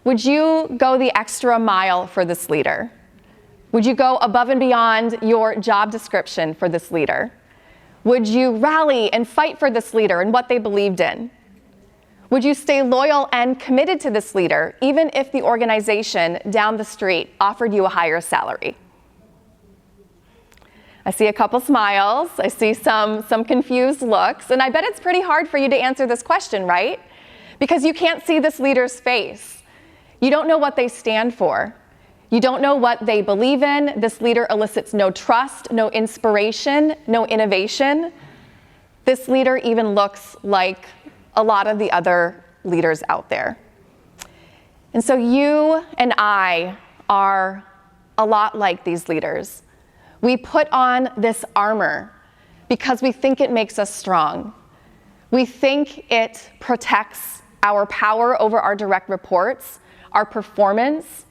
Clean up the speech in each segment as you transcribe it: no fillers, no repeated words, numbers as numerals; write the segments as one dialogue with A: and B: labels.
A: Would you go the extra mile for this leader? Would you go above and beyond your job description for this leader? Would you rally and fight for this leader and what they believed in? Would you stay loyal and committed to this leader, even if the organization down the street offered you a higher salary? I see a couple smiles, I see some confused looks, and I bet it's pretty hard for you to answer this question, right? Because you can't see this leader's face. You don't know what they stand for. You don't know what they believe in. This leader elicits no trust, no inspiration, no innovation. This leader even looks like a lot of the other leaders out there. And so you and I are a lot like these leaders. We put on this armor because we think it makes us strong. We think it protects our power over our direct reports, our performance,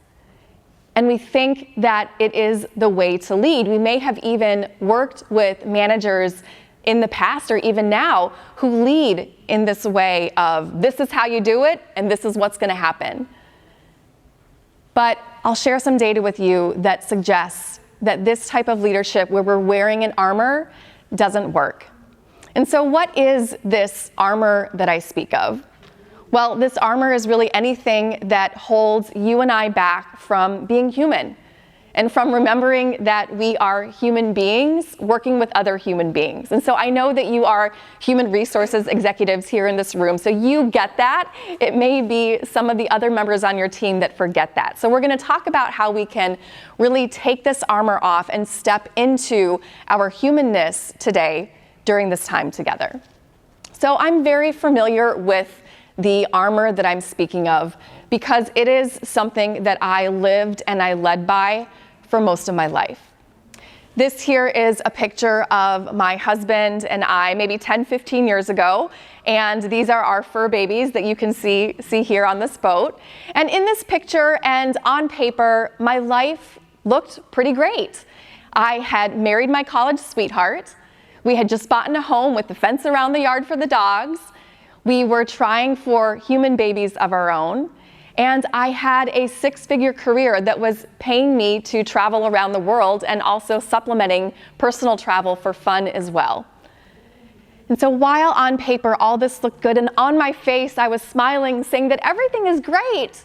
A: and we think that it is the way to lead. We may have even worked with managers in the past or even now who lead in this way of this is how you do it and this is what's going to happen. But I'll share some data with you that suggests that this type of leadership where we're wearing an armor doesn't work. And so what is this armor that I speak of? Well, this armor is really anything that holds you and I back from being human and from remembering that we are human beings working with other human beings. And so I know that you are human resources executives here in this room, so you get that. It may be some of the other members on your team that forget that. So we're going to talk about how we can really take this armor off and step into our humanness today during this time together. So I'm very familiar with the armor that I'm speaking of because it is something that I lived and I led by for most of my life. This here is a picture of my husband and I maybe 10, 15 years ago, and these are our fur babies that you can see here on this boat. And in this picture and on paper, my life looked pretty great. I had married my college sweetheart. We had just bought in a home with the fence around the yard for the dogs. We were trying for human babies of our own, and I had a six-figure career that was paying me to travel around the world and also supplementing personal travel for fun as well. And so while on paper all this looked good and on my face I was smiling, saying that everything is great,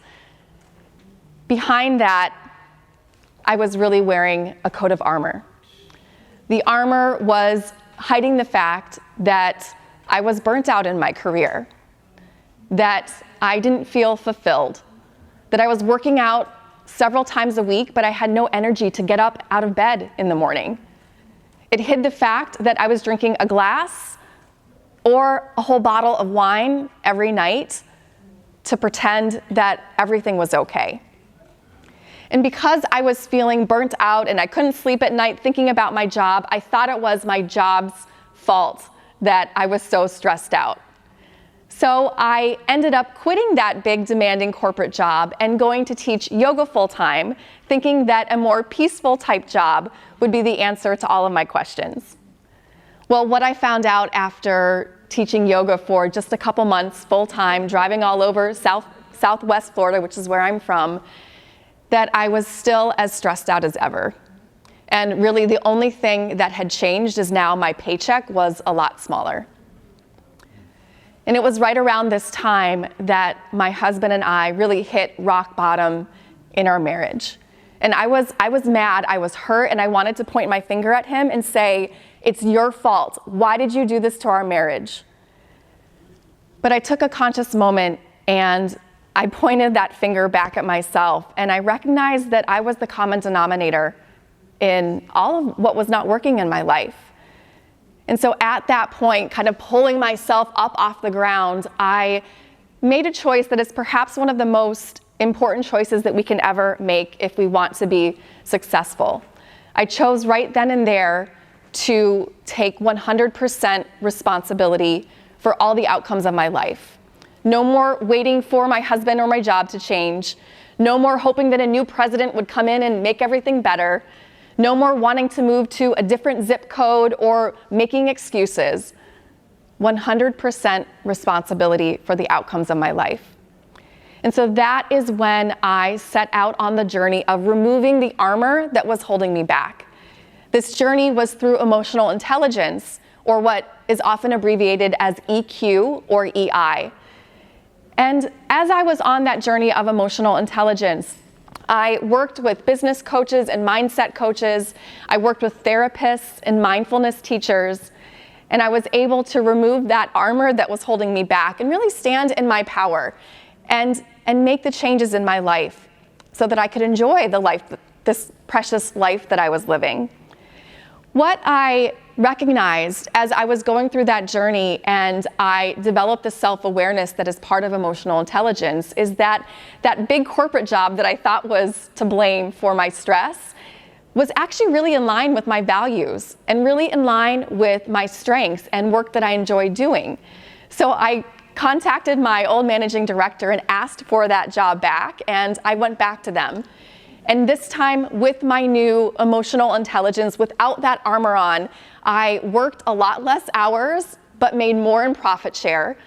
A: behind that I was really wearing a coat of armor. The armor was hiding the fact that I was burnt out in my career, that I didn't feel fulfilled, that I was working out several times a week, but I had no energy to get up out of bed in the morning. It hid the fact that I was drinking a glass or a whole bottle of wine every night to pretend that everything was okay. And because I was feeling burnt out and I couldn't sleep at night thinking about my job, I thought it was my job's fault that I was so stressed out. So I ended up quitting that big demanding corporate job and going to teach yoga full-time, thinking that a more peaceful type job would be the answer to all of my questions. Well, what I found out after teaching yoga for just a couple months full-time, driving all over Southwest Florida, which is where I'm from, that I was still as stressed out as ever. And really the only thing that had changed is now my paycheck was a lot smaller. And it was right around this time that my husband and I really hit rock bottom in our marriage. And I was mad, I was hurt, and I wanted to point my finger at him and say, it's your fault. Why did you do this to our marriage? But I took a conscious moment and I pointed that finger back at myself, and I recognized that I was the common denominator in all of what was not working in my life. And so at that point, kind of pulling myself up off the ground, I made a choice that is perhaps one of the most important choices that we can ever make if we want to be successful. I chose right then and there to take 100% responsibility for all the outcomes of my life. No more waiting for my husband or my job to change. No more hoping that a new president would come in and make everything better. No more wanting to move to a different zip code or making excuses. 100% responsibility for the outcomes of my life. And so that is when I set out on the journey of removing the armor that was holding me back. This journey was through emotional intelligence, or what is often abbreviated as EQ or EI. And as I was on that journey of emotional intelligence, I worked with business coaches and mindset coaches. I worked with therapists and mindfulness teachers. And I was able to remove that armor that was holding me back and really stand in my power and make the changes in my life so that I could enjoy the life, this precious life that I was living. What I recognized as I was going through that journey and I developed the self-awareness that is part of emotional intelligence is that that big corporate job that I thought was to blame for my stress was actually really in line with my values and really in line with my strengths and work that I enjoy doing. So I contacted my old managing director and asked for that job back, and I went back to them. And this time, with my new emotional intelligence, without that armor on, I worked a lot less hours, but made more in profit share.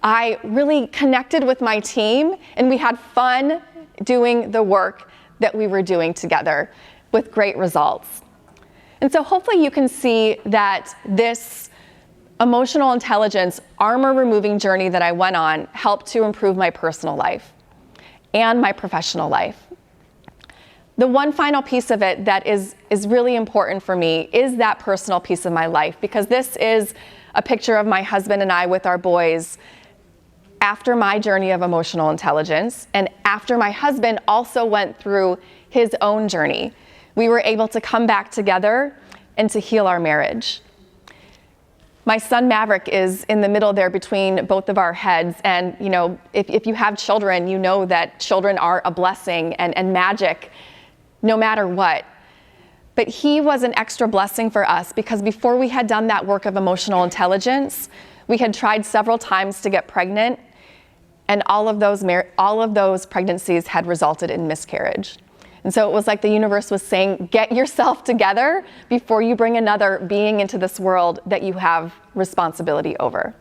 A: I really connected with my team, and we had fun doing the work that we were doing together with great results. And so hopefully you can see that this emotional intelligence armor-removing journey that I went on helped to improve my personal life and my professional life. The one final piece of it that is really important for me is that personal piece of my life, because this is a picture of my husband and I with our boys after my journey of emotional intelligence and after my husband also went through his own journey. We were able to come back together and to heal our marriage. My son Maverick is in the middle there between both of our heads, and you know, if you have children, you know that children are a blessing and magic no matter what. But he was an extra blessing for us because before we had done that work of emotional intelligence, we had tried several times to get pregnant, and all of those pregnancies had resulted in miscarriage. And so it was like the universe was saying, get yourself together before you bring another being into this world that you have responsibility over.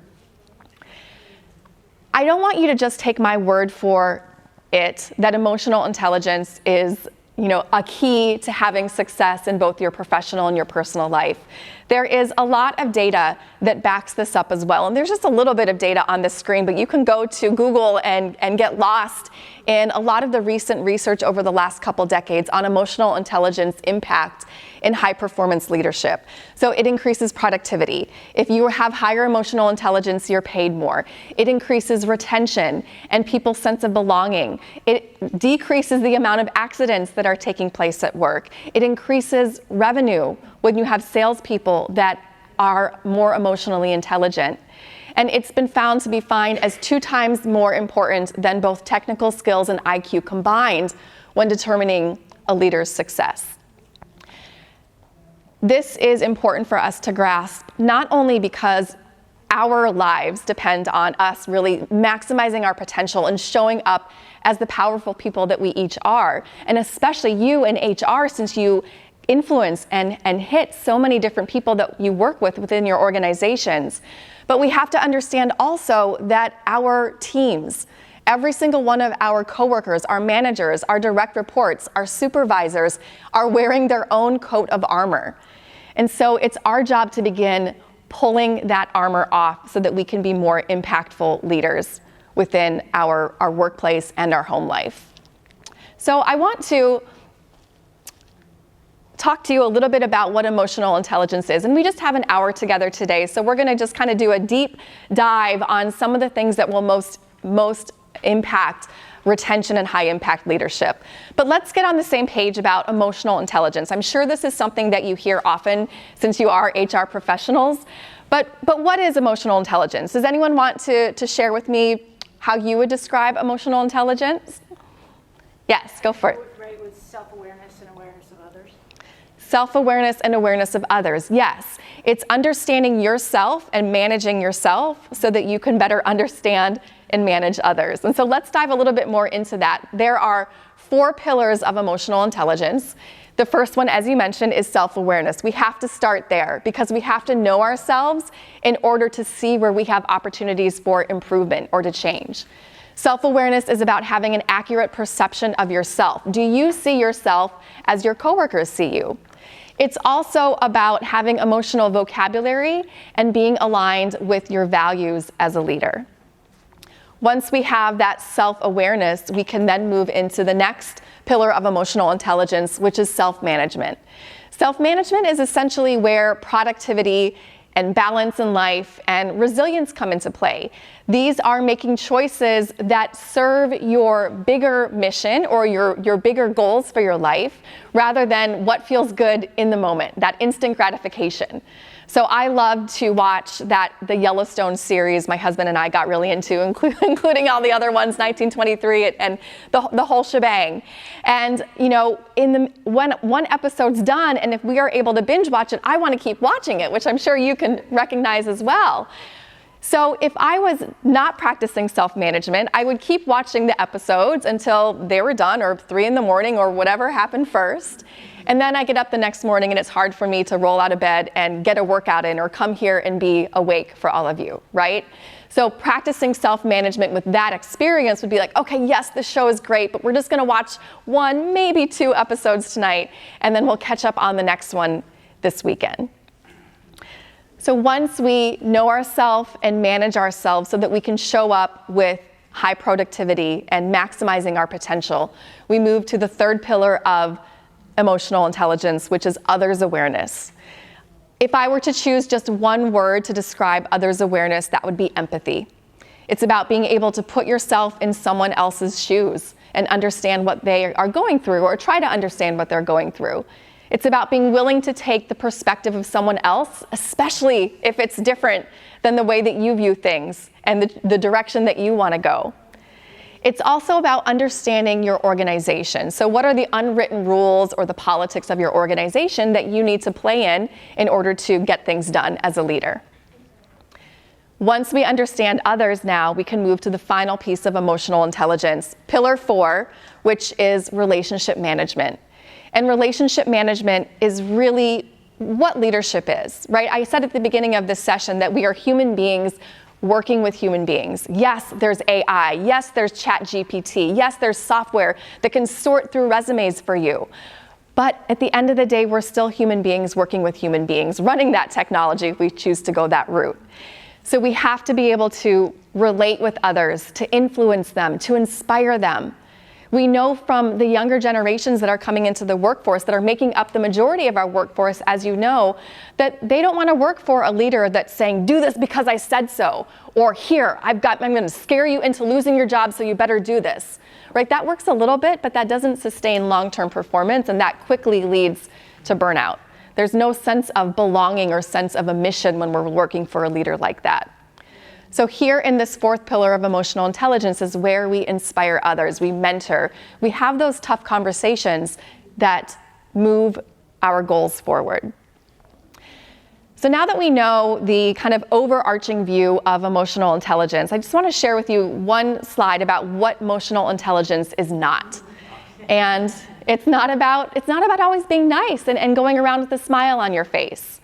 A: I don't want you to just take my word for it that emotional intelligence is, a key to having success in both your professional and your personal life. There is a lot of data that backs this up as well. And there's just a little bit of data on the screen, but you can go to Google and get lost in a lot of the recent research over the last couple decades on emotional intelligence impact in high performance leadership. So it increases productivity. If you have higher emotional intelligence, you're paid more. It increases retention and people's sense of belonging. It decreases the amount of accidents that are taking place at work. It increases revenue when you have salespeople that are more emotionally intelligent. And it's been found to be defined as 2 times more important than both technical skills and IQ combined when determining a leader's success. This is important for us to grasp, not only because our lives depend on us really maximizing our potential and showing up as the powerful people that we each are, and especially you in HR, since you influence and hit so many different people that you work with within your organizations. But we have to understand also that our teams, every single one of our coworkers, our managers, our direct reports, our supervisors are wearing their own coat of armor. And so it's our job to begin pulling that armor off so that we can be more impactful leaders within our workplace and our home life. So I want to talk to you a little bit about what emotional intelligence is. And we just have an hour together today, so we're gonna just kind of do a deep dive on some of the things that will most impact retention and high impact leadership. But let's get on the same page about emotional intelligence. I'm sure this is something that you hear often since you are HR professionals, but what is emotional intelligence? Does anyone want to share with me how you would describe emotional intelligence? Yes, go for it.
B: Right, with self-awareness and awareness of others.
A: Self-awareness and awareness of others, yes. It's understanding yourself and managing yourself so that you can better understand and manage others. And so let's dive a little bit more into that. There are 4 pillars of emotional intelligence. The first one, as you mentioned, is self-awareness. We have to start there because we have to know ourselves in order to see where we have opportunities for improvement or to change. Self-awareness is about having an accurate perception of yourself. Do you see yourself as your coworkers see you? It's also about having emotional vocabulary and being aligned with your values as a leader. Once we have that self-awareness, we can then move into the next pillar of emotional intelligence, which is self-management. Self-management is essentially where productivity and balance in life and resilience come into play. These are making choices that serve your bigger mission or your bigger goals for your life rather than what feels good in the moment, that instant gratification. So I love to watch the Yellowstone series my husband and I got really into, including all the other ones, 1923 and the whole shebang. And when one episode's done, and if we are able to binge watch it, I want to keep watching it, which I'm sure you can recognize as well. So if I was not practicing self-management, I would keep watching the episodes until they were done, or 3 in the morning, or whatever happened first. And then I get up the next morning and it's hard for me to roll out of bed and get a workout in or come here and be awake for all of you, right? So practicing self-management with that experience would be like, okay, yes, this show is great, but we're just gonna watch 1, maybe 2 episodes tonight, and then we'll catch up on the next one this weekend. So once we know ourselves and manage ourselves so that we can show up with high productivity and maximizing our potential, we move to the third pillar of emotional intelligence, which is others awareness. If I were to choose just one word to describe others awareness, that would be empathy. It's about being able to put yourself in someone else's shoes and understand what they are going through, or try to understand what they're going through. It's about being willing to take the perspective of someone else, especially if it's different than the way that you view things and the direction that you want to go. It's also about understanding your organization. So what are the unwritten rules or the politics of your organization that you need to play in order to get things done as a leader? Once we understand others now, we can move to the final piece of emotional intelligence, pillar 4, which is relationship management. And relationship management is really what leadership is, right? I said at the beginning of this session that we are human beings working with human beings. Yes, there's AI. Yes, there's ChatGPT. Yes, there's software that can sort through resumes for you. But at the end of the day, we're still human beings working with human beings, running that technology if we choose to go that route. So we have to be able to relate with others, to influence them, to inspire them. We know from the younger generations that are coming into the workforce, that are making up the majority of our workforce, as you know, that they don't want to work for a leader that's saying, do this because I said so, or here, I'm going to scare you into losing your job, so you better do this, right? That works a little bit, but that doesn't sustain long-term performance, and that quickly leads to burnout. There's no sense of belonging or sense of a mission when we're working for a leader like that. So here in this 4th pillar of emotional intelligence is where we inspire others, we mentor, we have those tough conversations that move our goals forward. So now that we know the kind of overarching view of emotional intelligence, I just want to share with you one slide about what emotional intelligence is not. And it's not about always being nice and going around with a smile on your face.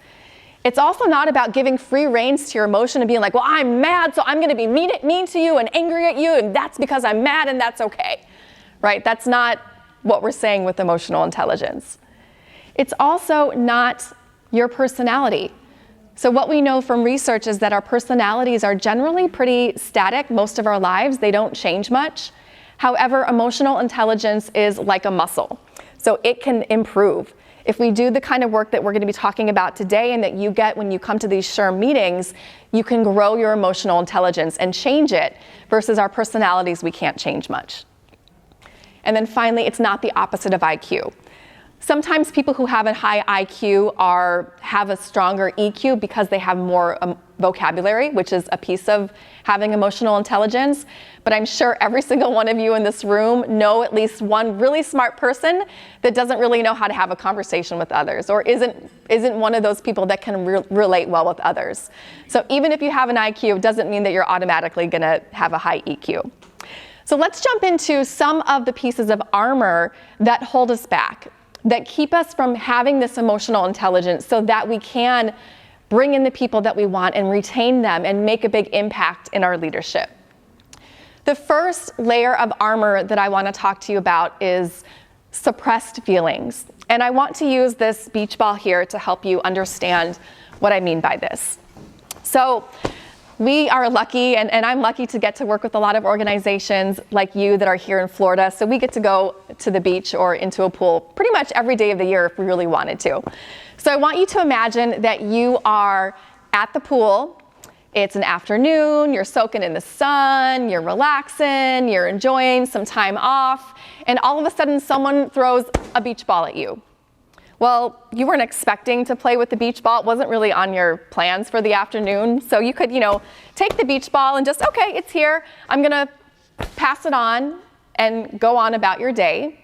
A: It's also not about giving free reins to your emotion and being like, well, I'm mad, so I'm going to be mean to you and angry at you, and that's because I'm mad and that's okay, right? That's not what we're saying with emotional intelligence. It's also not your personality. So what we know from research is that our personalities are generally pretty static most of our lives. They don't change much. However, emotional intelligence is like a muscle, so it can improve. If we do the kind of work that we're going to be talking about today and that you get when you come to these SHRM meetings, you can grow your emotional intelligence and change it, versus our personalities, we can't change much. And then finally, it's not the opposite of IQ. Sometimes people who have a high IQ have a stronger EQ because they have more vocabulary, which is a piece of having emotional intelligence. But I'm sure every single one of you in this room know at least one really smart person that doesn't really know how to have a conversation with others, or isn't one of those people that can relate well with others. So even if you have an IQ, it doesn't mean that you're automatically going to have a high EQ. So let's jump into some of the pieces of armor that hold us back, that keep us from having this emotional intelligence so that we can bring in the people that we want and retain them and make a big impact in our leadership. The first layer of armor that I want to talk to you about is suppressed feelings. And I want to use this beach ball here to help you understand what I mean by this. So we are lucky, and I'm lucky to get to work with a lot of organizations like you that are here in Florida. So we get to go to the beach or into a pool pretty much every day of the year if we really wanted to. So I want you to imagine that you are at the pool. It's an afternoon, you're soaking in the sun, you're relaxing, you're enjoying some time off, and all of a sudden someone throws a beach ball at you. Well, you weren't expecting to play with the beach ball. It wasn't really on your plans for the afternoon. So you could, take the beach ball and just, okay, it's here. I'm gonna pass it on and go on about your day.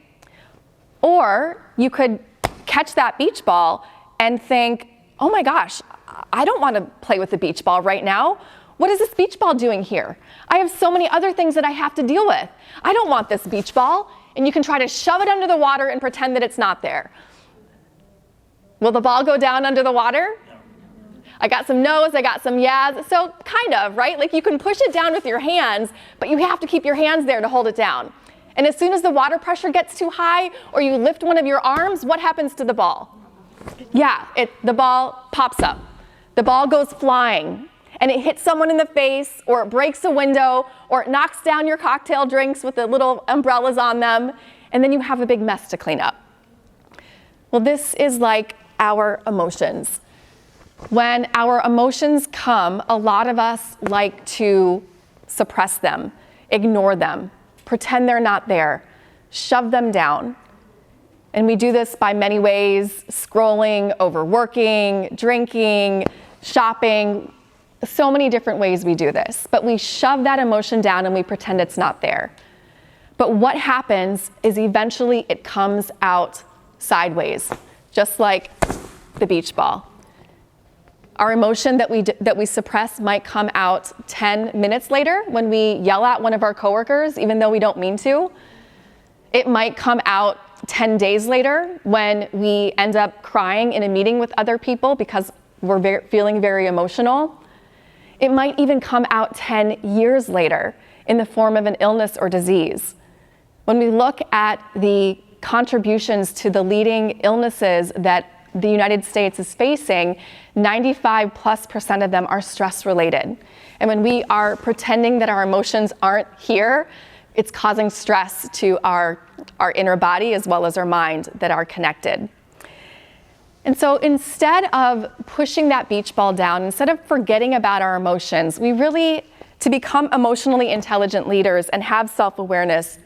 A: Or you could catch that beach ball and think, oh my gosh, I don't want to play with the beach ball right now. What is this beach ball doing here? I have so many other things that I have to deal with. I don't want this beach ball. And you can try to shove it under the water and pretend that it's not there. Will the ball go down under the water? I got some no's, I got some yeahs. So kind of, right? Like you can push it down with your hands, but you have to keep your hands there to hold it down. And as soon as the water pressure gets too high or you lift one of your arms, what happens to the ball? Yeah, the ball pops up. The ball goes flying and it hits someone in the face, or it breaks a window, or it knocks down your cocktail drinks with the little umbrellas on them, and then you have a big mess to clean up. Well, this is like our emotions. When our emotions come, a lot of us like to suppress them, ignore them, pretend they're not there, shove them down. And we do this by many ways: scrolling, overworking, drinking, shopping. So many different ways we do this. But we shove that emotion down and we pretend it's not there. But what happens is eventually it comes out sideways, just like the beach ball. Our emotion that we suppress might come out 10 minutes later when we yell at one of our coworkers, even though we don't mean to. It might come out 10 days later when we end up crying in a meeting with other people because we're feeling very emotional. It might even come out 10 years later in the form of an illness or disease. When we look at the contributions to the leading illnesses that the United States is facing, 95+% of them are stress related. And when we are pretending that our emotions aren't here, it's causing stress to our inner body as well as our mind that are connected. And so instead of pushing that beach ball down, instead of forgetting about our emotions, we really, to become emotionally intelligent leaders and have self-awareness,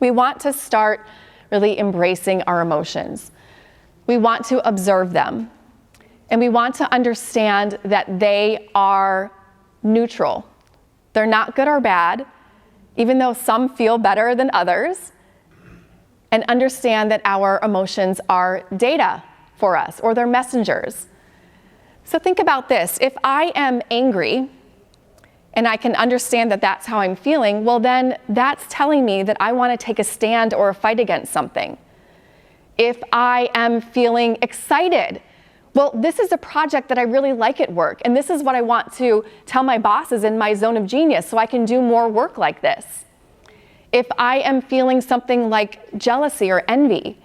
A: we want to start really embracing our emotions. We want to observe them. And we want to understand that they are neutral. They're not good or bad, even though some feel better than others. And understand that our emotions are data for us, or they're messengers. So think about this. If I am angry, and I can understand that that's how I'm feeling, well then that's telling me that I want to take a stand or a fight against something. If I am feeling excited, well, this is a project that I really like at work, and this is what I want to tell my bosses in my zone of genius so I can do more work like this. If I am feeling something like jealousy or envy,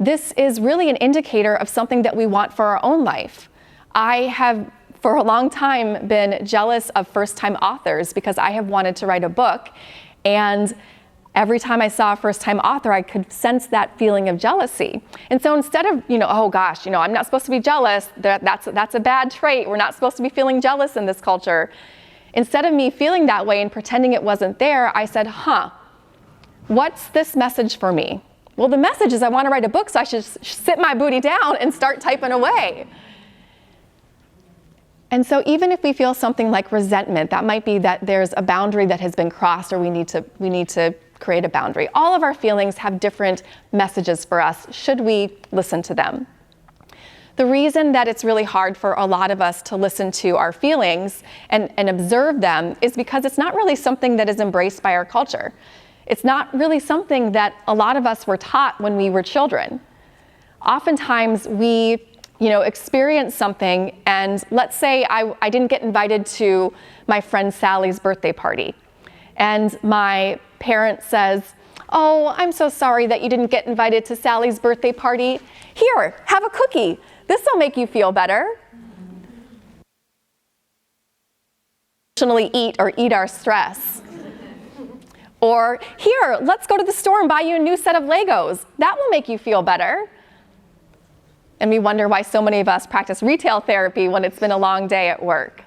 A: this is really an indicator of something that we want for our own life. I have, for a long time, been jealous of first-time authors because I have wanted to write a book, and every time I saw a first-time author, I could sense that feeling of jealousy. And so instead of, oh gosh, I'm not supposed to be jealous, that's a bad trait, we're not supposed to be feeling jealous in this culture. Instead of me feeling that way and pretending it wasn't there, I said, what's this message for me? Well, the message is I want to write a book, so I should sit my booty down and start typing away. And so even if we feel something like resentment, that might be that there's a boundary that has been crossed, or we need to create a boundary. All of our feelings have different messages for us, should we listen to them. The reason that it's really hard for a lot of us to listen to our feelings and observe them is because it's not really something that is embraced by our culture. It's not really something that a lot of us were taught when we were children. Oftentimes we, experience something, and let's say I didn't get invited to my friend Sally's birthday party. and my parent says, "Oh, I'm so sorry that you didn't get invited to Sally's birthday party. Here, have a cookie. This will make you feel better." Emotionally eat our stress. Or, "Here, let's go to the store and buy you a new set of Legos. That will make you feel better." And we wonder why so many of us practice retail therapy when it's been a long day at work.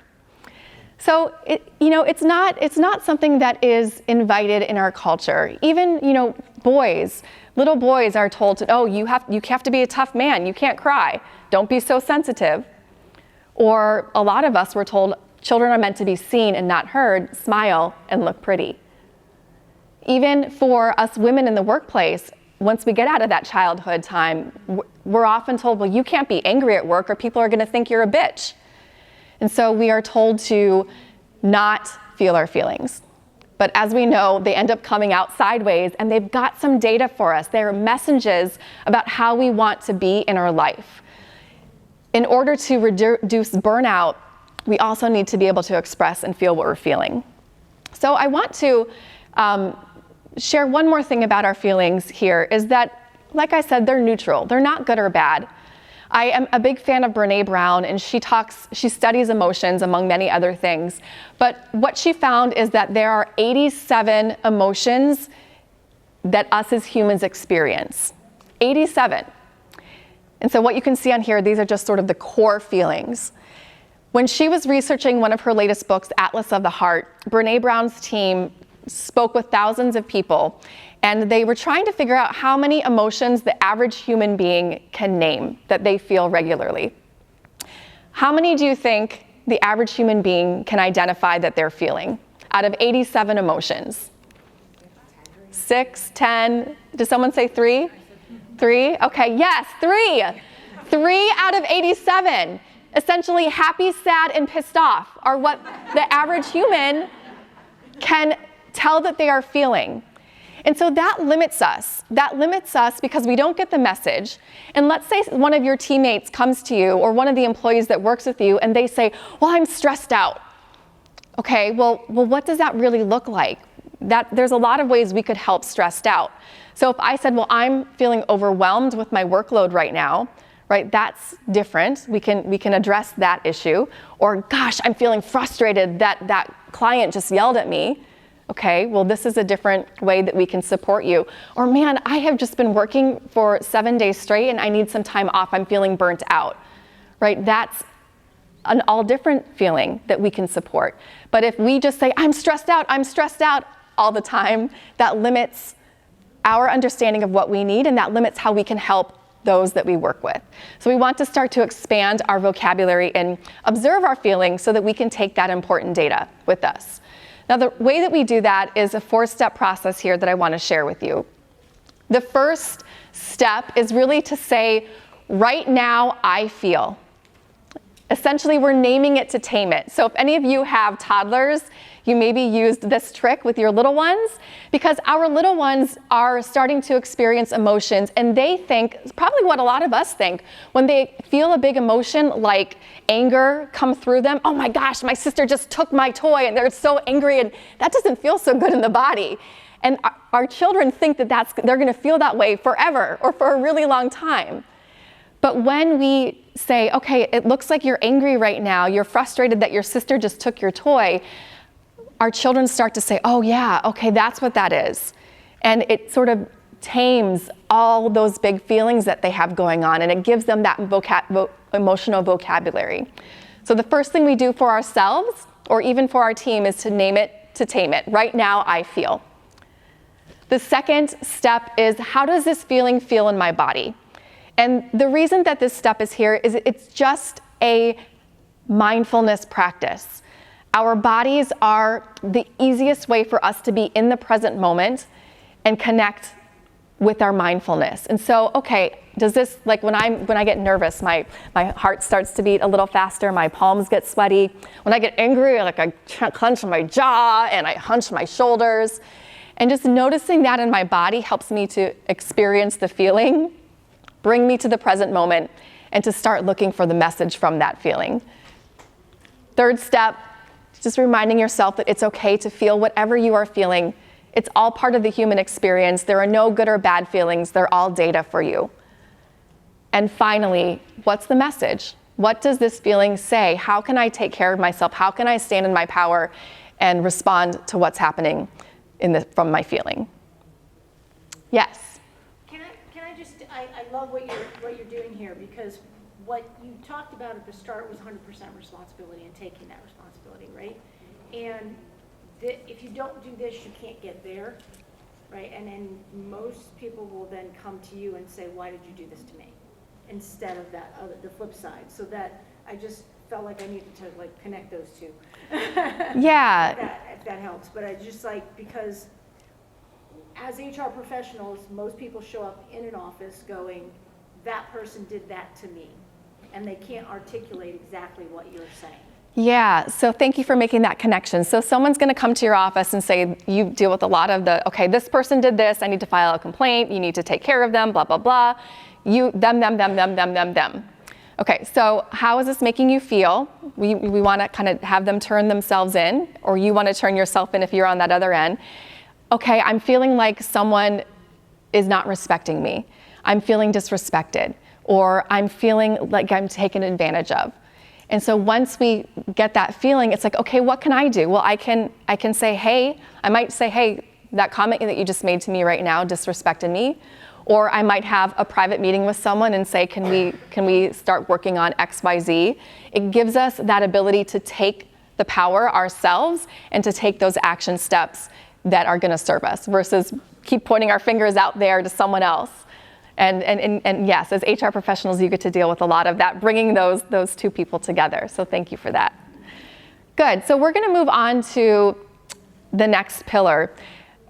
A: So, it's not something that is invited in our culture. Even, little boys are told to, "Oh, you have to be a tough man. You can't cry. Don't be so sensitive." Or a lot of us were told children are meant to be seen and not heard, smile and look pretty. Even for us women in the workplace, once we get out of that childhood time, we're often told, "Well, you can't be angry at work or people are going to think you're a bitch." And so we are told to not feel our feelings. But as we know, they end up coming out sideways, and they've got some data for us. They're messages about how we want to be in our life. In order to reduce burnout, we also need to be able to express and feel what we're feeling. So I want to share one more thing about our feelings here, is that, like I said, they're neutral. They're not good or bad. I am a big fan of Brené Brown, and she studies emotions among many other things. But what she found is that there are 87 emotions that us as humans experience. 87. And so what you can see on here, these are just sort of the core feelings. When she was researching one of her latest books, Atlas of the Heart, Brené Brown's team spoke with thousands of people, and they were trying to figure out how many emotions the average human being can name that they feel regularly. How many do you think the average human being can identify that they're feeling out of 87 emotions? 6, 10, did someone say 3? 3? Okay, yes, 3. 3 out of 87. Essentially, happy, sad, and pissed off are what the average human can tell that they are feeling. And so that limits us. That limits us because we don't get the message. And let's say one of your teammates comes to you, or one of the employees that works with you, and they say, "Well, I'm stressed out." Okay, well, what does that really look like? There's a lot of ways we could help stressed out. So if I said, "Well, I'm feeling overwhelmed with my workload right now," right, that's different. We can address that issue. Or, "Gosh, I'm feeling frustrated that client just yelled at me." Okay, well, this is a different way that we can support you. Or, "Man, I have just been working for 7 days straight and I need some time off. I'm feeling burnt out." Right? That's an all different feeling that we can support. But if we just say, I'm stressed out all the time, that limits our understanding of what we need, and that limits how we can help those that we work with. So we want to start to expand our vocabulary and observe our feelings so that we can take that important data with us. Now, the way that we do that is a 4-step process here that I want to share with you. The first step is really to say, "Right now, I feel." Essentially, we're naming it to tame it. So if any of you have toddlers, you maybe used this trick with your little ones, because our little ones are starting to experience emotions, and they think, probably what a lot of us think, when they feel a big emotion like anger come through them, "Oh my gosh, my sister just took my toy," and they're so angry, and that doesn't feel so good in the body. And our children think that they're going to feel that way forever or for a really long time. But when we say, "Okay, it looks like you're angry right now, you're frustrated that your sister just took your toy," our children start to say, "Oh yeah, okay, that's what that is." And it sort of tames all those big feelings that they have going on, and it gives them that emotional vocabulary. So the first thing we do for ourselves, or even for our team, is to name it to tame it. Right now, I feel. The second step is, how does this feeling feel in my body? And the reason that this step is here is it's just a mindfulness practice. Our bodies are the easiest way for us to be in the present moment and connect with our mindfulness. And so, okay, does this, like when I get nervous, my heart starts to beat a little faster, my palms get sweaty. When I get angry, I clench my jaw and I hunch my shoulders. And just noticing that in my body helps me to experience the feeling, bring me to the present moment, and to start looking for the message from that feeling. Third step, Just reminding yourself that it's okay to feel whatever you are feeling. It's all part of the human experience. There are no good or bad feelings. They're all data for you. And finally, what's the message? What does this feeling say? How can I take care of myself? How can I stand in my power and respond to what's happening from my feeling? Yes?
B: Can I just, I love what you're doing here, because what you talked about at the start was 100% responsibility and taking that responsibility, right? And if you don't do this, you can't get there, right? And then most people will then come to you and say, why did you do this to me? Instead of that the flip side. So that I just felt like I needed to like connect those two.
A: Yeah.
B: If that helps. But I just because as HR professionals, most people show up in an office going, that person did that to me. And they can't articulate exactly what you're saying.
A: Yeah, so thank you for making that connection. So someone's gonna come to your office and say, you deal with a lot of okay, this person did this, I need to file a complaint, you need to take care of them, blah, blah, blah. Them. Okay, so how is this making you feel? We wanna kind of have them turn themselves in, or you wanna turn yourself in if you're on that other end. Okay, I'm feeling like someone is not respecting me. I'm feeling disrespected, or I'm feeling like I'm taken advantage of. And so once we get that feeling, it's like, okay, what can I do? Well, I can say, hey, I might say, hey, that comment that you just made to me right now disrespected me. Or I might have a private meeting with someone and say, can we start working on X, Y, Z? It gives us that ability to take the power ourselves and to take those action steps that are gonna serve us versus keep pointing our fingers out there to someone else. And yes, as HR professionals, you get to deal with a lot of that, bringing those two people together. So thank you for that. Good, so we're gonna move on to the next pillar.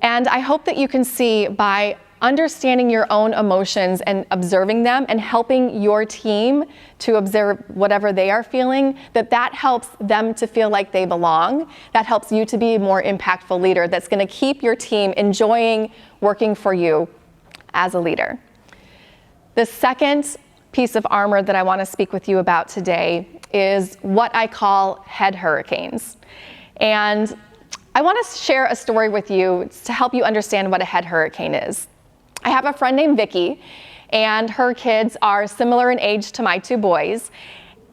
A: And I hope that you can see by understanding your own emotions and observing them and helping your team to observe whatever they are feeling, that helps them to feel like they belong. That helps you to be a more impactful leader that's gonna keep your team enjoying working for you as a leader. The second piece of armor that I want to speak with you about today is what I call head hurricanes. And I want to share a story with you to help you understand what a head hurricane is. I have a friend named Vicky, and her kids are similar in age to my two boys.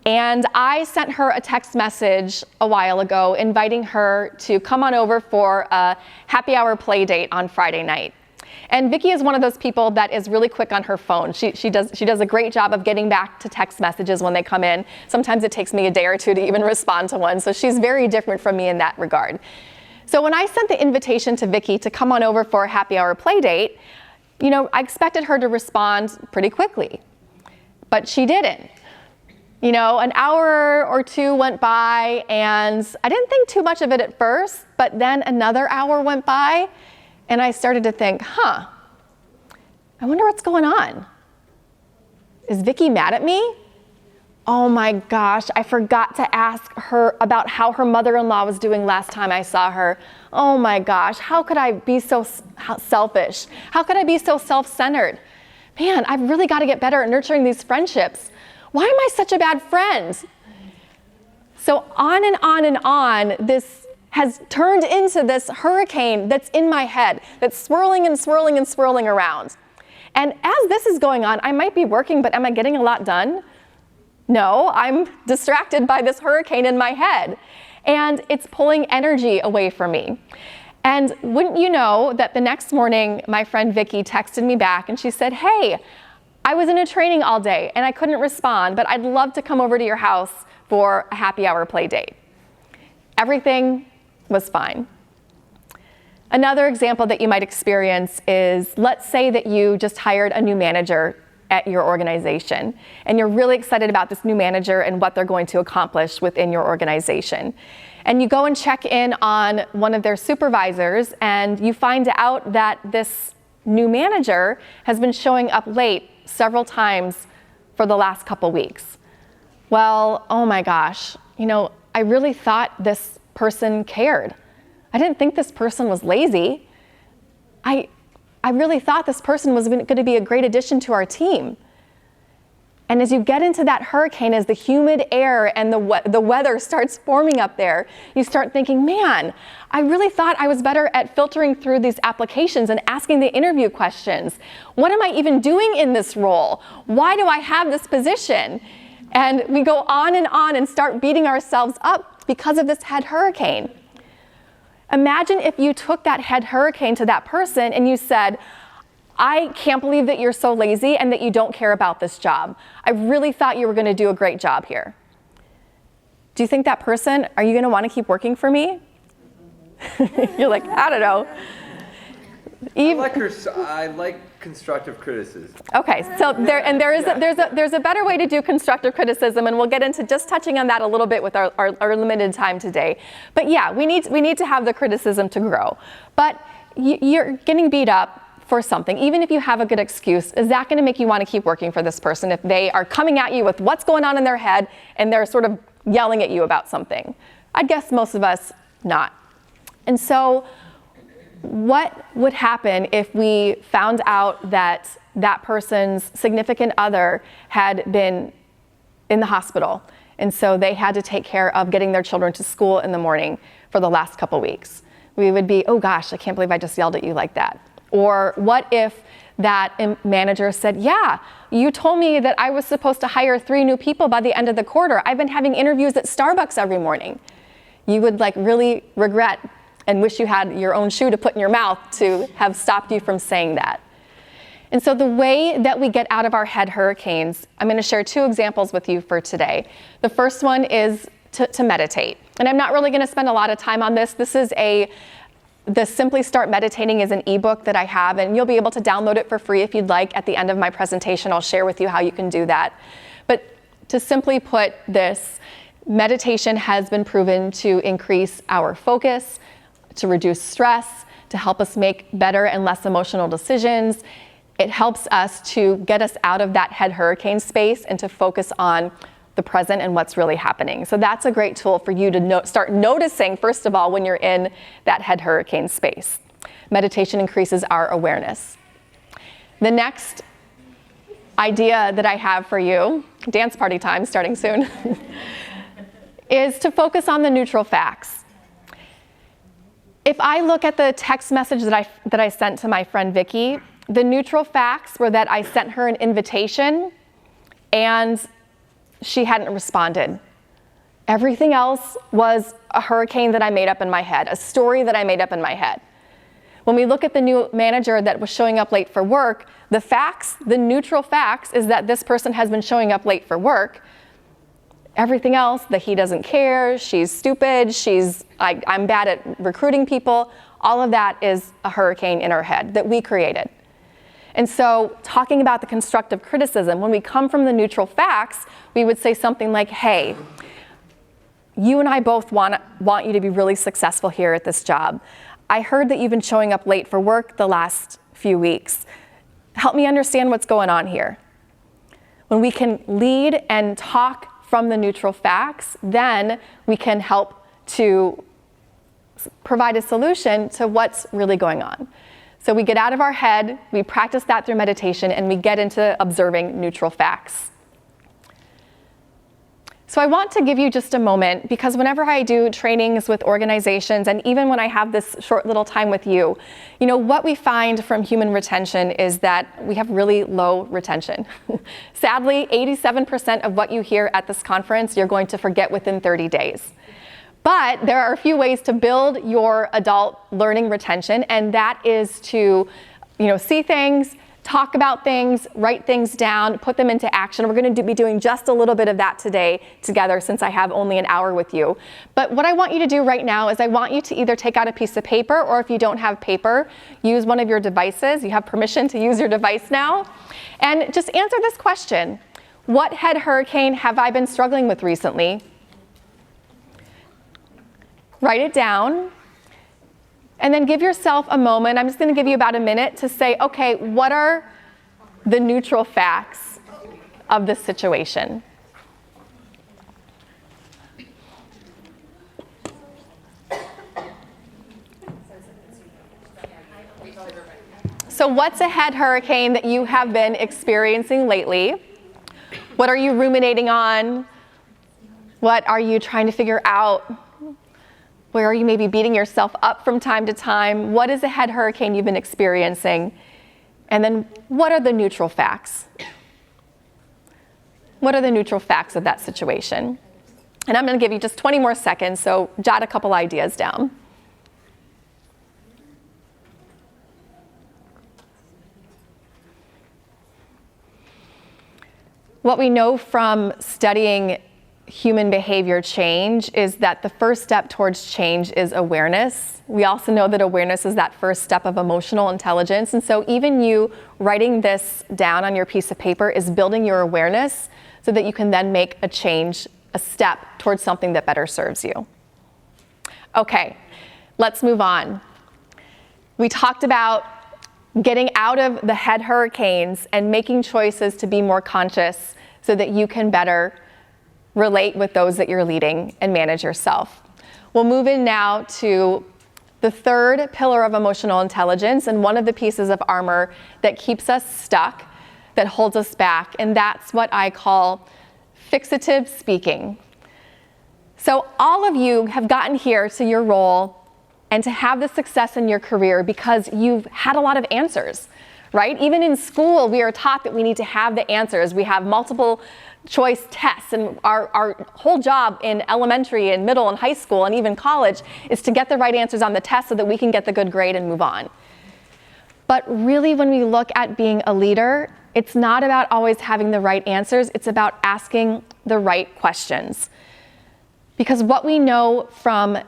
A: And I sent her a text message a while ago inviting her to come on over for a happy hour play date on Friday night. And Vicky is one of those people that is really quick on her phone. She does a great job of getting back to text messages when they come in. Sometimes it takes me a day or two to even respond to one. So she's very different from me in that regard. So when I sent the invitation to Vicky to come on over for a happy hour play date, I expected her to respond pretty quickly, but she didn't. An hour or two went by and I didn't think too much of it at first, but then another hour went by and I started to think, I wonder what's going on. Is Vicky mad at me? Oh my gosh, I forgot to ask her about how her mother-in-law was doing last time I saw her. Oh my gosh, how could I be so selfish? How could I be so self-centered? Man, I've really got to get better at nurturing these friendships. Why am I such a bad friend? So on and on and on, this has turned into this hurricane that's in my head, that's swirling and swirling and swirling around. And as this is going on, I might be working, but am I getting a lot done? No, I'm distracted by this hurricane in my head. And it's pulling energy away from me. And wouldn't you know that the next morning, my friend Vicky texted me back and she said, hey, I was in a training all day and I couldn't respond, but I'd love to come over to your house for a happy hour play date. Everything was fine. Another example that you might experience is, let's say that you just hired a new manager at your organization, and you're really excited about this new manager and what they're going to accomplish within your organization. And you go and check in on one of their supervisors, and you find out that this new manager has been showing up late several times for the last couple weeks. Well, oh my gosh, I really thought this person cared. I didn't think this person was lazy. I really thought this person was going to be a great addition to our team. And as you get into that hurricane, as the humid air and the weather starts forming up there, you start thinking, man, I really thought I was better at filtering through these applications and asking the interview questions. What am I even doing in this role? Why do I have this position? And we go on and start beating ourselves up because of this head hurricane. Imagine if you took that head hurricane to that person and you said, I can't believe that you're so lazy and that you don't care about this job. I really thought you were going to do a great job here. Do you think that person, are you going to want to keep working for me? You're like, I don't know.
C: I like constructive criticism.
A: Okay, so there's a better way to do constructive criticism, and we'll get into just touching on that a little bit with our limited time today. But yeah, we need to have the criticism to grow. But you're getting beat up for something, even if you have a good excuse. Is that going to make you want to keep working for this person if they are coming at you with what's going on in their head and they're sort of yelling at you about something? I'd guess most of us not. And so what would happen if we found out that that person's significant other had been in the hospital, and so they had to take care of getting their children to school in the morning for the last couple weeks? We would be, oh gosh, I can't believe I just yelled at you like that. Or what if that manager said, yeah, you told me that I was supposed to hire 3 new people by the end of the quarter. I've been having interviews at Starbucks every morning. You would like really regret and wish you had your own shoe to put in your mouth to have stopped you from saying that. And so the way that we get out of our head hurricanes, I'm going to share 2 examples with you for today. The first one is to meditate. And I'm not really going to spend a lot of time on this. This is the Simply Start Meditating is an ebook that I have, and you'll be able to download it for free if you'd like. At the end of my presentation, I'll share with you how you can do that. But to simply put this, meditation has been proven to increase our focus, to reduce stress, to help us make better and less emotional decisions. It helps us to get us out of that head hurricane space and to focus on the present and what's really happening. So that's a great tool for you to start noticing, first of all, when you're in that head hurricane space. Meditation increases our awareness. The next idea that I have for you, dance party time starting soon, is to focus on the neutral facts. If I look at the text message that I sent to my friend Vicky, the neutral facts were that I sent her an invitation and she hadn't responded. Everything else was a hurricane that I made up in my head, a story that I made up in my head. When we look at the new manager that was showing up late for work, the facts, the neutral facts, is that this person has been showing up late for work. Everything else, that he doesn't care, she's stupid, I'm bad at recruiting people, all of that is a hurricane in our head that we created. And so talking about the constructive criticism, when we come from the neutral facts, we would say something like, hey, you and I both want you to be really successful here at this job. I heard that you've been showing up late for work the last few weeks. Help me understand what's going on here. When we can lead and talk from the neutral facts, then we can help to provide a solution to what's really going on. So we get out of our head, we practice that through meditation, and we get into observing neutral facts. So I want to give you just a moment, because whenever I do trainings with organizations, and even when I have this short little time with you, what we find from human retention is that we have really low retention. Sadly, 87% of what you hear at this conference, you're going to forget within 30 days. But there are a few ways to build your adult learning retention, and that is to, see things, talk about things, write things down, put them into action. We're going to be doing just a little bit of that today together, since I have only an hour with you. But what I want you to do right now is I want you to either take out a piece of paper, or if you don't have paper, use one of your devices. You have permission to use your device now. And just answer this question. What head hurricane have I been struggling with recently? Write it down, and then give yourself a moment. I'm just going to give you about a minute to say, okay, what are the neutral facts of this situation? So what's a head hurricane that you have been experiencing lately? What are you ruminating on? What are you trying to figure out? Where are you maybe beating yourself up from time to time? What is a head hurricane you've been experiencing? And then what are the neutral facts? What are the neutral facts of that situation? And I'm going to give you just 20 more seconds, so jot a couple ideas down. What we know from studying human behavior change is that the first step towards change is awareness. We also know that awareness is that first step of emotional intelligence. And so even you writing this down on your piece of paper is building your awareness so that you can then make a change, a step towards something that better serves you. Okay, let's move on. We talked about getting out of the head hurricanes and making choices to be more conscious so that you can better relate with those that you're leading and manage yourself. We'll move in now to the third pillar of emotional intelligence and one of the pieces of armor that keeps us stuck, that holds us back, and that's what I call fixative speaking. So all of you have gotten here to your role and to have the success in your career because you've had a lot of answers, right? Even in school, we are taught that we need to have the answers. We have multiple choice tests, and our whole job in elementary and middle and high school and even college is to get the right answers on the test so that we can get the good grade and move on. But really, when we look at being a leader, it's not about always having the right answers, it's about asking the right questions. Because what we know from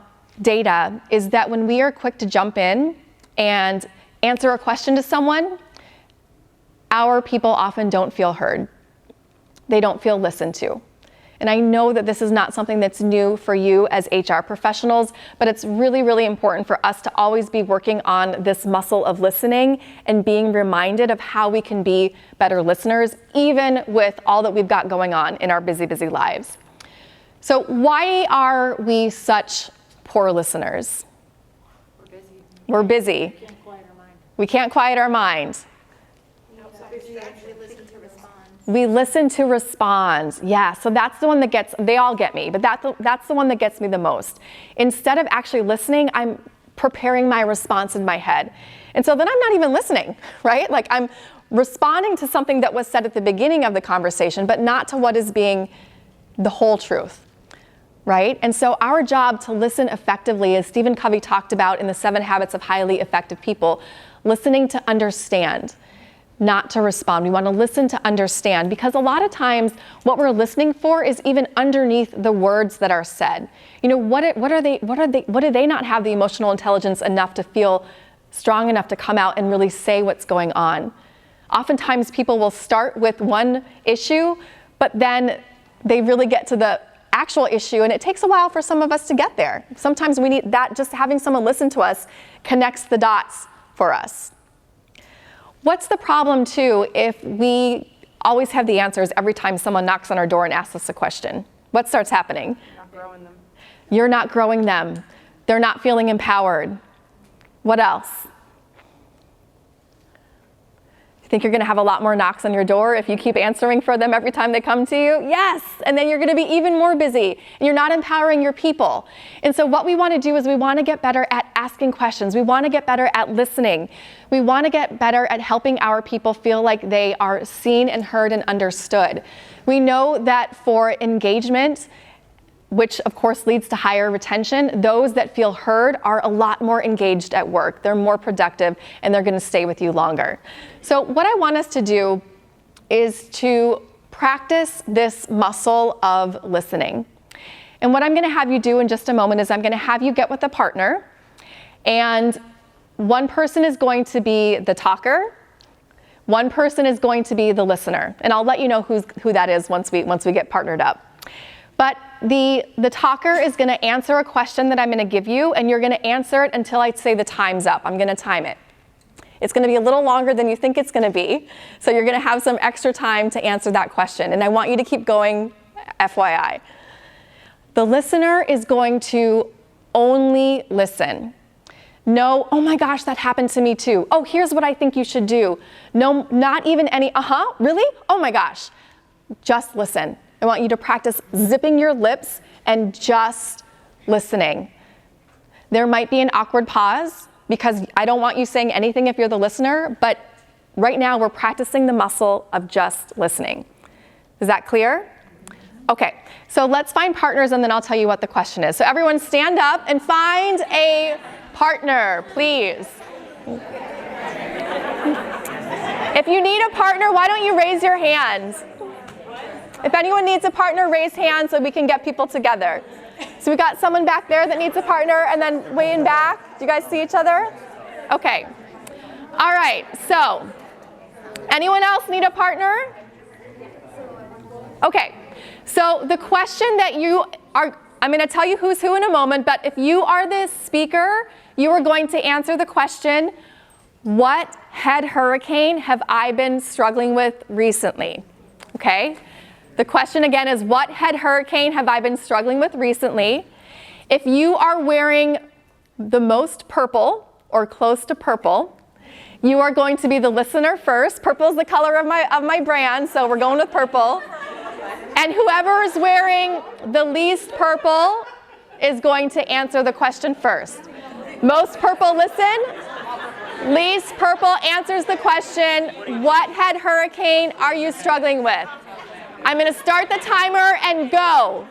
A: data is that when we are quick to jump in and answer a question to someone, our people often don't feel heard. They don't feel listened to. And I know that this is not something that's new for you as HR professionals, but it's really, really important for us to always be working on this muscle of listening and being reminded of how we can be better listeners, even with all that we've got going on in our busy, busy lives. So why are we such poor listeners? We're busy.
B: We can't quiet our mind.
A: We can't quiet our mind.
B: We listen to respond.
A: We listen to respond. Yeah, so that's the one that gets, they all get me, but that's the one that gets me the most. Instead of actually listening, I'm preparing my response in my head. And so then I'm not even listening, right? Like I'm responding to something that was said at the beginning of the conversation, but not to what is being the whole truth, right? And so our job to listen effectively, as Stephen Covey talked about in the 7 Habits of Highly Effective People, listening to understand, not to respond. We want to listen to understand, because a lot of times what we're listening for is even underneath the words that are said. You know, what do they not have the emotional intelligence enough to feel strong enough to come out and really say what's going on? Oftentimes people will start with one issue, but then they really get to the actual issue, and it takes a while for some of us to get there. Sometimes we need that, just having someone listen to us connects the dots for us. What's the problem too if we always have the answers every time someone knocks on our door and asks us a question? What starts happening?
D: Not growing them.
A: You're not growing them. They're not feeling empowered. What else? You think you're going to have a lot more knocks on your door if you keep answering for them every time they come to you? Yes, and then you're going to be even more busy, and you're not empowering your people. And so what we want to do is we want to get better at asking questions. We want to get better at listening. We want to get better at helping our people feel like they are seen and heard and understood. We know that for engagement, which of course leads to higher retention, those that feel heard are a lot more engaged at work. They're more productive, and they're going to stay with you longer. So what I want us to do is to practice this muscle of listening. And what I'm going to have you do in just a moment is I'm going to have you get with a partner, and one person is going to be the talker, one person is going to be the listener, and I'll let you know who that is once we get partnered up. But the talker is going to answer a question that I'm going to give you, and you're going to answer it until I say the time's up. I'm going to time it. It's going to be a little longer than you think it's going to be, so you're going to have some extra time to answer that question, and I want you to keep going, FYI. The listener is going to only listen. No, oh my gosh, that happened to me too. Oh, here's what I think you should do. No, not even any, really? Oh my gosh. just listen. I want you to practice zipping your lips and just listening. There might be an awkward pause because I don't want you saying anything if you're the listener, but right now we're practicing the muscle of just listening. Is that clear? Okay, so let's find partners and then I'll tell you what the question is. So everyone stand up and find a partner, please. If you need a partner, why don't you raise your hands? If anyone needs a partner, raise hands so we can get people together. So we got someone back there that needs a partner, and then way in back. Do you guys see each other? Okay. All right, so anyone else need a partner? Okay, so the question that I'm going to tell you who's who in a moment, but if you are the speaker, you are going to answer the question, what head hurricane have I been struggling with recently? Okay? The question again is, what head hurricane have I been struggling with recently? If you are wearing the most purple or close to purple, you are going to be the listener first. Purple is the color of my brand, so we're going with purple. And whoever is wearing the least purple is going to answer the question first. Most purple, listen. Least purple answers the question, what head hurricane are you struggling with? I'm going to start the timer and go.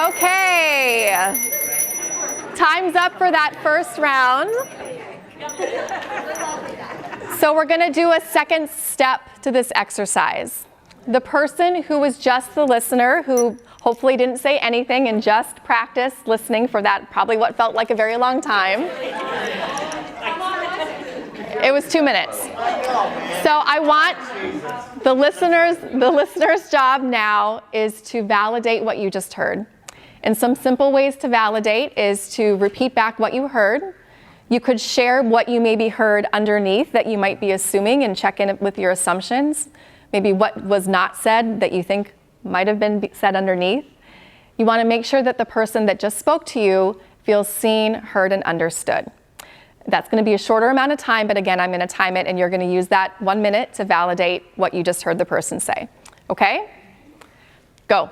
A: Okay, time's up for that first round. So we're going to do a second step to this exercise. The person who was just the listener, who hopefully didn't say anything and just practiced listening for that, probably what felt like a very long time. It was 2 minutes. So I want the listener's job now is to validate what you just heard. And some simple ways to validate is to repeat back what you heard. You could share what you maybe heard underneath that you might be assuming and check in with your assumptions. Maybe what was not said that you think might have been said underneath. You want to make sure that the person that just spoke to you feels seen, heard, and understood. That's going to be a shorter amount of time, but again, I'm going to time it and you're going to use that 1 minute to validate what you just heard the person say. Okay? Go.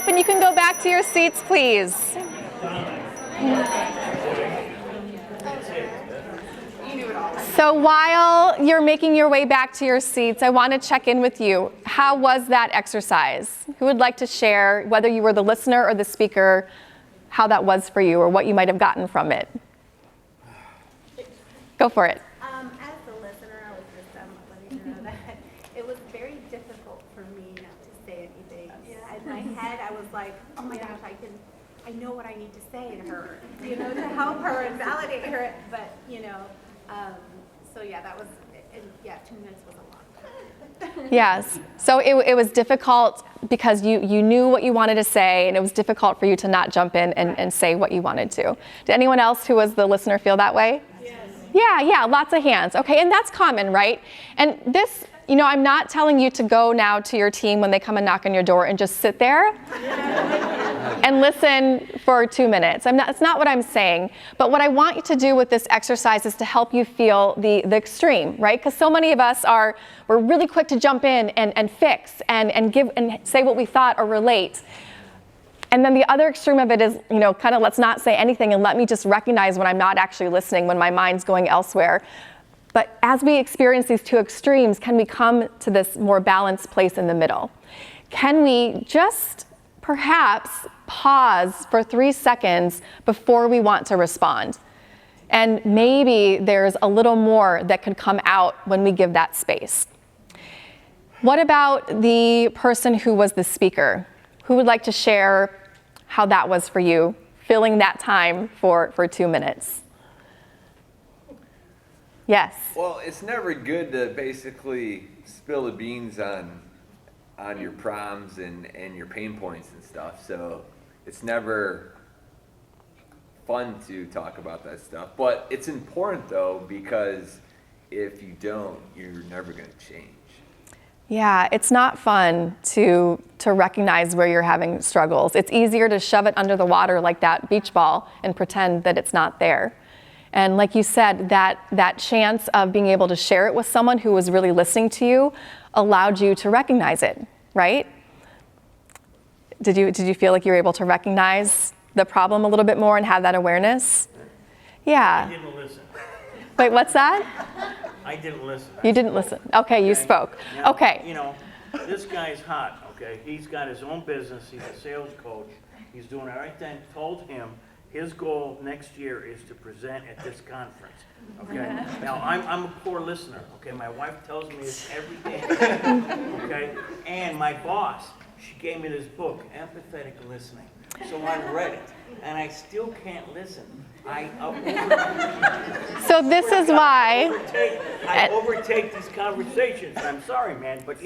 A: up and you can go back to your seats, please. So while you're making your way back to your seats, I want to check in with you. How was that exercise? Who would like to share, whether you were the listener or the speaker, how that was for you or what you might have gotten from it? Go for it.
D: As the listener, I was just letting you know that it was very difficult for me not to say anything. In my head, I was like, oh my gosh, I know what I need to say to her, to help her and validate her. But, so yeah, that was, 2 minutes was a lot.
A: Yes. So it was difficult because you knew what you wanted to say, and it was difficult for you to not jump in and say what you wanted to. Did anyone else who was the listener feel that way? Yeah, lots of hands. Okay, and that's common, right? And this, I'm not telling you to go now to your team when they come and knock on your door and just sit there and listen for 2 minutes. It's not what I'm saying. But what I want you to do with this exercise is to help you feel the extreme, right? Because so many of us we're really quick to jump in and fix and give and say what we thought or relate. And then the other extreme of it is, kind of let's not say anything and let me just recognize when I'm not actually listening, when my mind's going elsewhere. But as we experience these two extremes, can we come to this more balanced place in the middle? Can we just perhaps pause for 3 seconds before we want to respond? And maybe there's a little more that could come out when we give that space. What about the person who was the speaker? Who would like to share how that was for you, filling that time for 2 minutes? Yes.
C: Well, it's never good to basically spill the beans on your problems and your pain points and stuff. So it's never fun to talk about that stuff. But it's important though, because if you don't, you're never going to change.
A: Yeah, it's not fun to recognize where you're having struggles. It's easier to shove it under the water like that beach ball and pretend that it's not there. And like you said, that chance of being able to share it with someone who was really listening to you allowed you to recognize it, right? Did you feel like you were able to recognize the problem a little bit more and have that awareness? Yeah.
E: I didn't listen.
A: Wait, what's that?
E: I didn't listen.
A: You didn't listen. Okay, you spoke.
E: Now,
A: Okay.
E: This guy's hot, okay? He's got his own business. He's a sales coach. He's doing everything. Told him his goal next year is to present at this conference, okay? Now, I'm a poor listener, okay? My wife tells me this every day, okay? And my boss, she gave me this book, Empathetic Listening. So I read it, and I still can't listen.
A: So this is why
E: I overtake these conversations. I'm sorry, man, but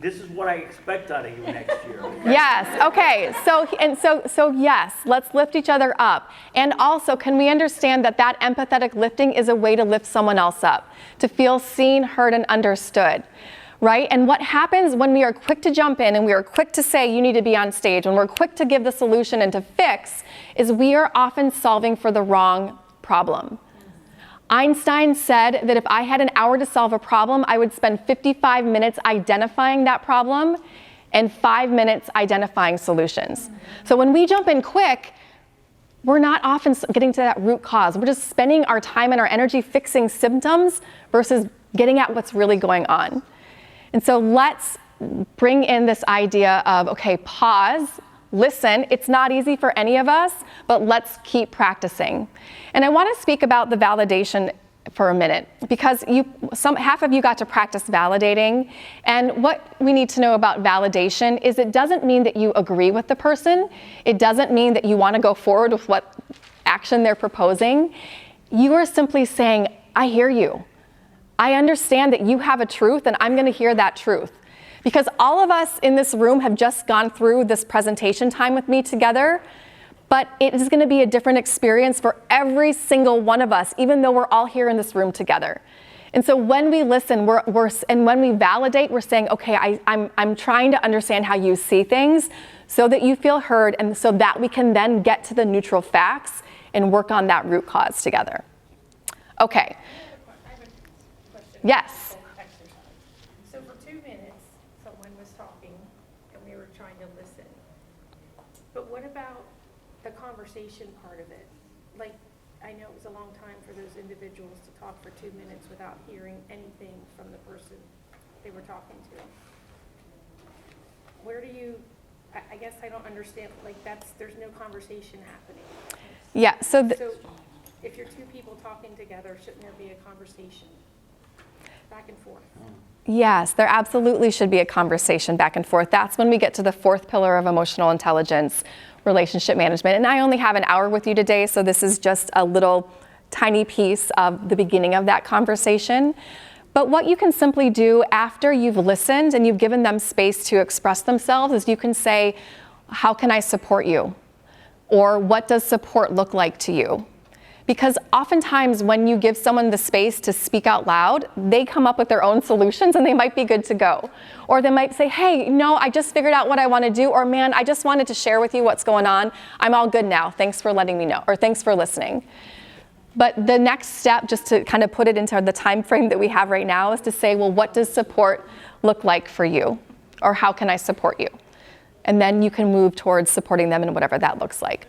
E: this is what I expect out of you next year. Okay?
A: Yes. Okay. So yes, let's lift each other up. And also, can we understand that empathetic lifting is a way to lift someone else up, to feel seen, heard, and understood, right? And what happens when we are quick to jump in and we are quick to say you need to be on stage, when we're quick to give the solution and to fix, is we are often solving for the wrong problem. Einstein said that if I had an hour to solve a problem, I would spend 55 minutes identifying that problem and 5 minutes identifying solutions. So when we jump in quick, we're not often getting to that root cause. We're just spending our time and our energy fixing symptoms versus getting at what's really going on. And so let's bring in this idea of, okay, pause, listen. It's not easy for any of us, but let's keep practicing. And I want to speak about the validation for a minute, because half of you got to practice validating. And what we need to know about validation is it doesn't mean that you agree with the person. It doesn't mean that you want to go forward with what action they're proposing. You are simply saying, I hear you. I understand that you have a truth, and I'm going to hear that truth. Because all of us in this room have just gone through this presentation time with me together, but it is going to be a different experience for every single one of us, even though we're all here in this room together. And so when we listen, and when we validate, we're saying, okay, I'm trying to understand how you see things so that you feel heard, and so that we can then get to the neutral facts and work on that root cause together. Okay. Yes.
F: So for 2 minutes, someone was talking and we were trying to listen.
B: But what about the conversation part of it? Like, I know it was a long time for those individuals to talk for 2 minutes without hearing anything from the person they were talking to. Where do you, I guess I don't understand, like there's no conversation happening.
A: Yeah, so
B: So if you're two people talking together, shouldn't there be a conversation back and forth?
A: yes, there absolutely should be a conversation back and forth. That's when we get to the fourth pillar of emotional intelligence, relationship management. And I only have an hour with you today, so this is just a little tiny piece of the beginning of that conversation. But what you can simply do after you've listened and you've given them space to express themselves is you can say, how can I support you? Or what does support look like to you? Because oftentimes when you give someone the space to speak out loud, they come up with their own solutions and they might be good to go. Or they might say, hey, no, I just figured out what I want to do. Or man, I just wanted to share with you what's going on. I'm all good now. Thanks for letting me know. Or thanks for listening. But the next step, just to kind of put it into the time frame that we have right now, is to say, well, what does support look like for you? Or how can I support you? And then you can move towards supporting them in whatever that looks like.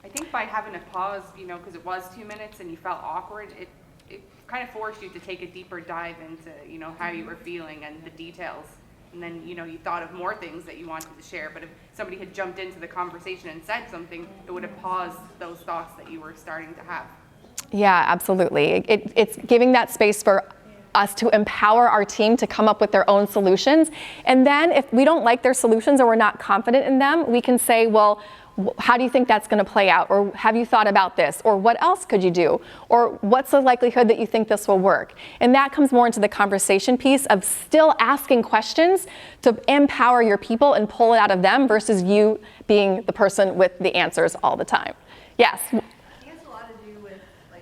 F: I think by having a pause, because it was 2 minutes and you felt awkward, it kind of forced you to take a deeper dive into, how you were feeling and the details. And then, you thought of more things that you wanted to share. But if somebody had jumped into the conversation and said something, it would have paused those thoughts that you were starting to have.
A: Yeah, absolutely. It's giving that space for us to empower our team to come up with their own solutions. And then if we don't like their solutions or we're not confident in them, we can say, well, how do you think that's going to play out? Or have you thought about this? Or what else could you do? Or what's the likelihood that you think this will work? And that comes more into the conversation piece of still asking questions to empower your people and pull it out of them versus you being the person with the answers all the time. Yes?
G: I think it's a lot to do with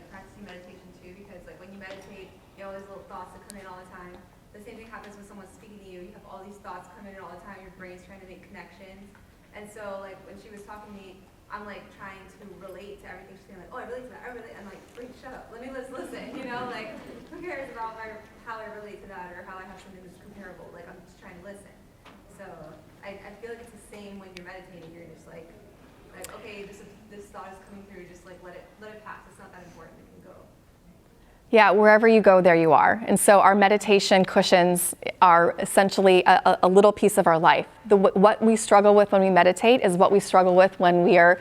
G: practicing meditation too, because when you meditate, you have all these little thoughts that come in all the time. The same thing happens when someone's speaking to you. You have all these thoughts come in all the time. Your brain's trying to make connections. And so when she was talking to me, I'm trying to relate to everything she's saying. Oh, I relate to that. I relate. I'm like, wait, shut up. Let me listen. Who cares about how I relate to that or how I have something that's comparable? I'm just trying to listen. So I feel like it's the same when you're meditating. You're just okay, this thought is coming through. Just let it pass. It's not that important. It can go.
A: Yeah, wherever you go, there you are. And so our meditation cushions are essentially a little piece of our life. What we struggle with when we meditate is what we struggle with when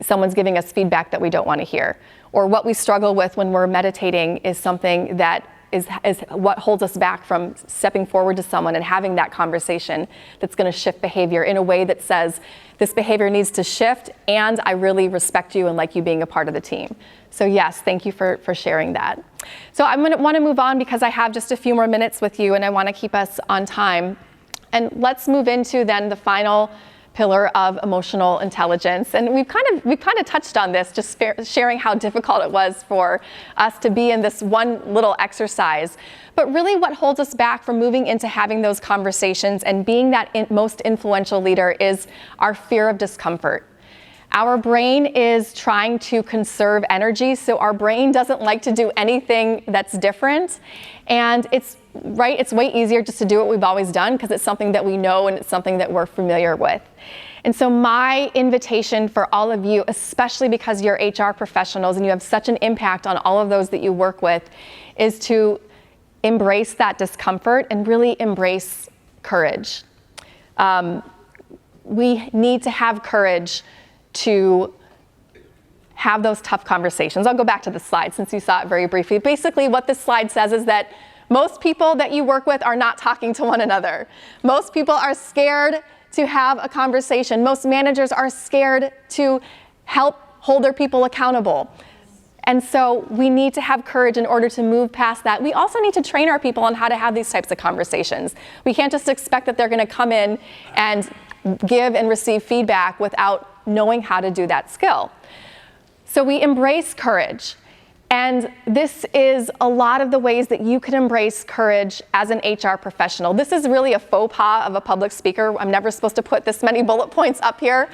A: someone's giving us feedback that we don't want to hear. Or what we struggle with when we're meditating is something that is what holds us back from stepping forward to someone and having that conversation that's going to shift behavior in a way that says, this behavior needs to shift, and I really respect you and like you being a part of the team. So yes, thank you for sharing that. So I'm going to want to move on because I have just a few more minutes with you and I want to keep us on time. And let's move into then the final pillar of emotional intelligence. And we've kind of touched on this, just sharing how difficult it was for us to be in this one little exercise. But really what holds us back from moving into having those conversations and being that most influential leader is our fear of discomfort. Our brain is trying to conserve energy, so our brain doesn't like to do anything that's different. And it's way easier just to do what we've always done because it's something that we know and it's something that we're familiar with. And so my invitation for all of you, especially because you're HR professionals and you have such an impact on all of those that you work with, is to embrace that discomfort and really embrace courage. We need to have courage to have those tough conversations. I'll go back to the slide since you saw it very briefly. Basically, what this slide says is that most people that you work with are not talking to one another. Most people are scared to have a conversation. Most managers are scared to help hold their people accountable. And so we need to have courage in order to move past that. We also need to train our people on how to have these types of conversations. We can't just expect that they're going to come in and give and receive feedback without knowing how to do that skill. So we embrace courage. And this is a lot of the ways that you can embrace courage as an HR professional. This is really a faux pas of a public speaker. I'm never supposed to put this many bullet points up here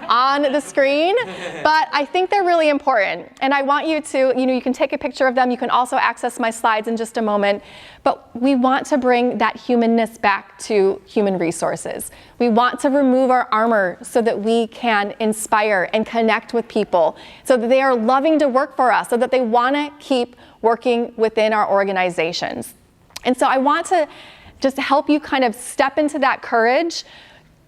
A: on the screen, but I think they're really important. And I want you to, you can take a picture of them. You can also access my slides in just a moment. But we want to bring that humanness back to human resources. We want to remove our armor so that we can inspire and connect with people, so that they are loving to work for us, so that they want to keep working within our organizations. And so I want to just help you kind of step into that courage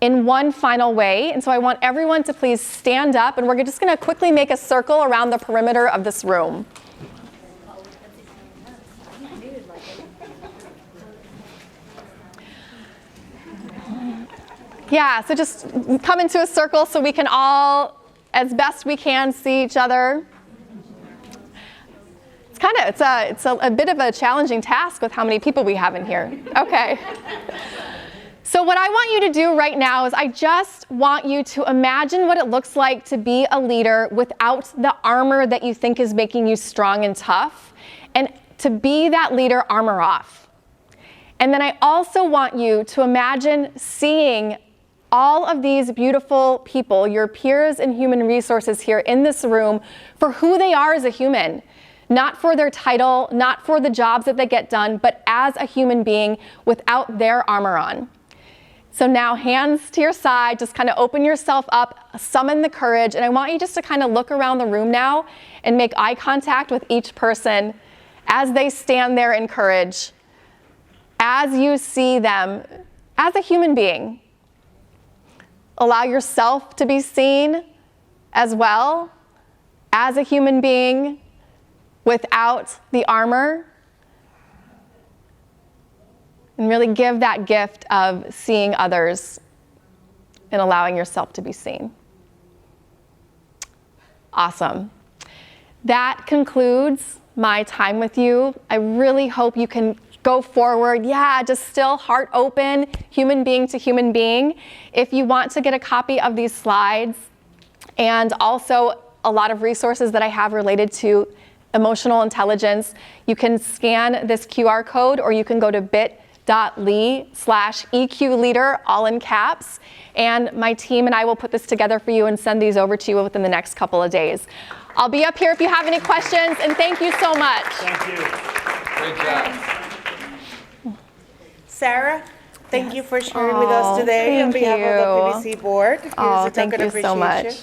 A: in one final way. And so I want everyone to please stand up, and we're just going to quickly make a circle around the perimeter of this room. Yeah, so just come into a circle so we can all, as best we can, see each other. It's a bit of a challenging task with how many people we have in here. Okay. So what I want you to do right now is I just want you to imagine what it looks like to be a leader without the armor that you think is making you strong and tough, and to be that leader armor off. And then I also want you to imagine seeing all of these beautiful people, your peers in human resources here in this room, for who they are as a human. Not for their title, not for the jobs that they get done, but as a human being without their armor on. So now hands to your side, just kind of open yourself up, summon the courage, and I want you just to kind of look around the room now and make eye contact with each person as they stand there in courage, as you see them as a human being. Allow yourself to be seen as well as a human being without the armor. And really give that gift of seeing others and allowing yourself to be seen. Awesome. That concludes my time with you. I really hope you can go forward. Yeah, just still heart open, human being to human being. If you want to get a copy of these slides and also a lot of resources that I have related to emotional intelligence, you can scan this QR code, or you can go to bit.ly/EQ leader, all in caps. And my team and I will put this together for you and send these over to you within the next couple of days. I'll be up here if you have any questions, and thank you so much.
E: Thank you.
C: Great job.
H: Sara, thank you for sharing with us today on behalf of the PBC board. Here's a
A: Thank
H: token
A: you so much.
H: appreciation.